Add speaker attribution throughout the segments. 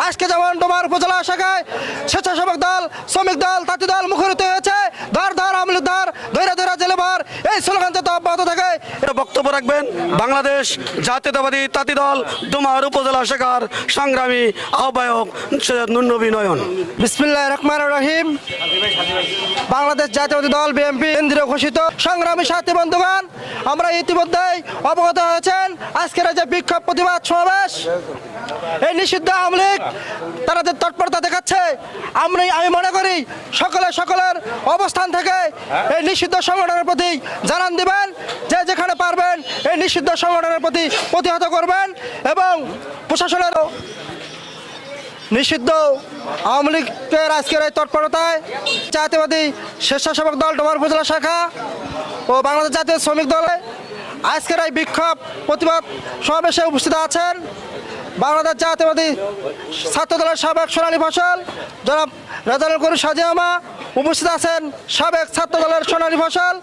Speaker 1: আজকে যেমন ডোমার উপজেলা শাখায় স্বেচ্ছাসেবক দল, শ্রমিক দল, তাঁতি দল মুখরিত হয়েছে, ধর ধর আওয়ামী লীগ ধর, ধৈর্য ধৈর্য জেলে ভর, এই স্লোগান যাতে অব্যাহত থাকে।
Speaker 2: এটা বক্তব্য রাখবেন বাংলাদেশ জাতীয়তাবাদী তাঁতি দল ডোমার উপজেলা শাখার সংগ্রামী আহ্বায়ক সৈয়দ নুরনবী নয়ন।
Speaker 1: বিসমিল্লাহির রহমানির রহিম। বাংলাদেশ জাতীয়তাবাদী দল বিএনপি কেন্দ্রীয় ঘোষিত সংগ্রামী সাথী বন্ধুগণ, আমরা ইতিমধ্যেই অবগত হয়েছেন আজকের যে বিক্ষোভ প্রতিবাদ সমাবেশ, এই নিষিদ্ধ আওয়ামী লীগ তারা যে তৎপরতা দেখাচ্ছে, আমি মনে করি সকলের অবস্থান থেকে এই নিষিদ্ধ সংগঠনের প্রতি জানান দিবেন, যে যেখানে পারবেন এই নিষিদ্ধ সংগঠনের প্রতি প্রতিহত করবেন এবং প্রশাসনের নিষিদ্ধ আওয়ামী লীগের আজকের এই তৎপরতায় জাতীয়বাদী স্বেচ্ছাসেবক দল ডোমার উপজেলা শাখা ও বাংলাদেশ জাতীয় শ্রমিক দলে আজকের এই বিক্ষোভ প্রতিবাদ সমাবেশে উপস্থিত আছেন বাংলাদেশ জাতীয়বাদী ছাত্র দলের সাবেক সোনালী ফসল জনাব রেজানুল করিম সাজিয়ামা, উপস্থিত আছেন সাবেক ছাত্র দলের সোনালী ফসল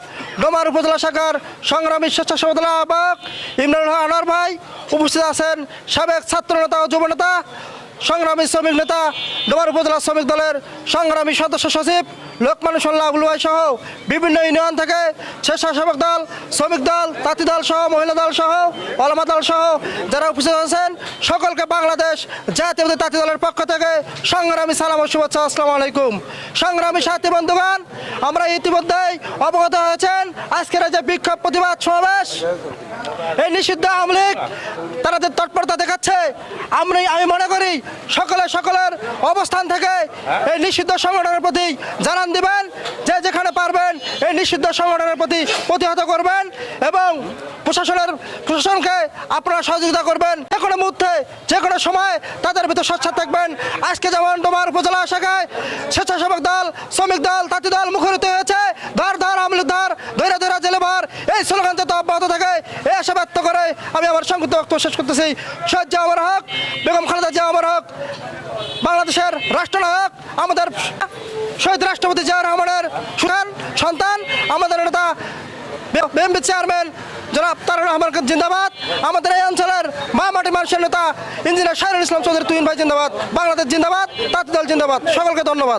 Speaker 1: ডোমার উপজেলা শাখার সংগ্রামী স্বেচ্ছাসেবক দলের আহ্বায়ক ইমরানুল হক আনোয়ার ভাই, উপস্থিত আছেন সাবেক ছাত্র নেতা ও যুব নেতা সংগ্রামী শ্রমিক নেতা ডোমার উপজেলা শ্রমিক দলের সংগ্রামী সদস্য সচিব লোকমানুষল্লাহ আবুল ভাই সহ বিভিন্ন ইউনিয়ন থেকে স্বেচ্ছাসেবক দল, শ্রমিক দল, তাঁতি দল সহ মহিলা দল সহ ওলামা দল সহ যারা উপস্থিত আছেন সকলকে বাংলাদেশ জাতীয়বাদী তাঁতি দলের পক্ষ থেকে সংগ্রামী সালাম ও শুভেচ্ছা। আসসালামু আলাইকুম। সংগ্রামী সাথী বন্ধুগণ, আমরা ইতিমধ্যেই অবগত হয়েছেন আজকের যে বিক্ষোভ প্রতিবাদ সমাবেশ, এই নিষিদ্ধ আওয়ামী লীগ তারা যে তৎপরতা দেখাচ্ছে, আমি মনে করি সকলের অবস্থান থেকে এই নিষিদ্ধ সংগঠনের প্রতি জানান দিবেন, যে যেখানে পারবেন এই নিষিদ্ধ সংগঠনের প্রতি প্রতিহত করবেন এবং প্রশাসনকে আপনারা সহযোগিতা করবেন। যে কোনো মুহূর্তে যে কোনো সময় তাদের ভিতর সোচ্চার থাকবেন। আজকে যেমন ডোমার উপজেলা শাখায় স্বেচ্ছাসেবক দল, শ্রমিক দল, তাঁতি দল মুখরিত হয়েছে, ধর ধর আওয়ামী লীগ ধর, ধৈর্য ধৈর্য জেলে ভর, এই স্লোগান যাতে অব্যাহত থাকে, এই আশা ব্যক্ত করে আমি আমার সংক্ষিপ্ত বক্তব্য শেষ করতেছি। শহীদ জিয়া ওমর হক, বেগম খালেদা জিয়া ওমর হক, বাংলাদেশের রাষ্ট্রনায়ক আমাদের শহীদ রাষ্ট্রপতি জিয়া রহমানের সন্তান, আমাদের নেতা বিএনপি চেয়ারম্যান জনাব তারেক রহমান জিন্দাবাদ, আমাদের এই অঞ্চলের মাটি মানুষের নেতা ইঞ্জিনিয়ার শাহরুল ইসলাম চৌধুরী তুহিন ভাই জিন্দাবাদ, বাংলাদেশ জিন্দাবাদ, তাঁতি দল জিন্দাবাদ। সকলকে ধন্যবাদ।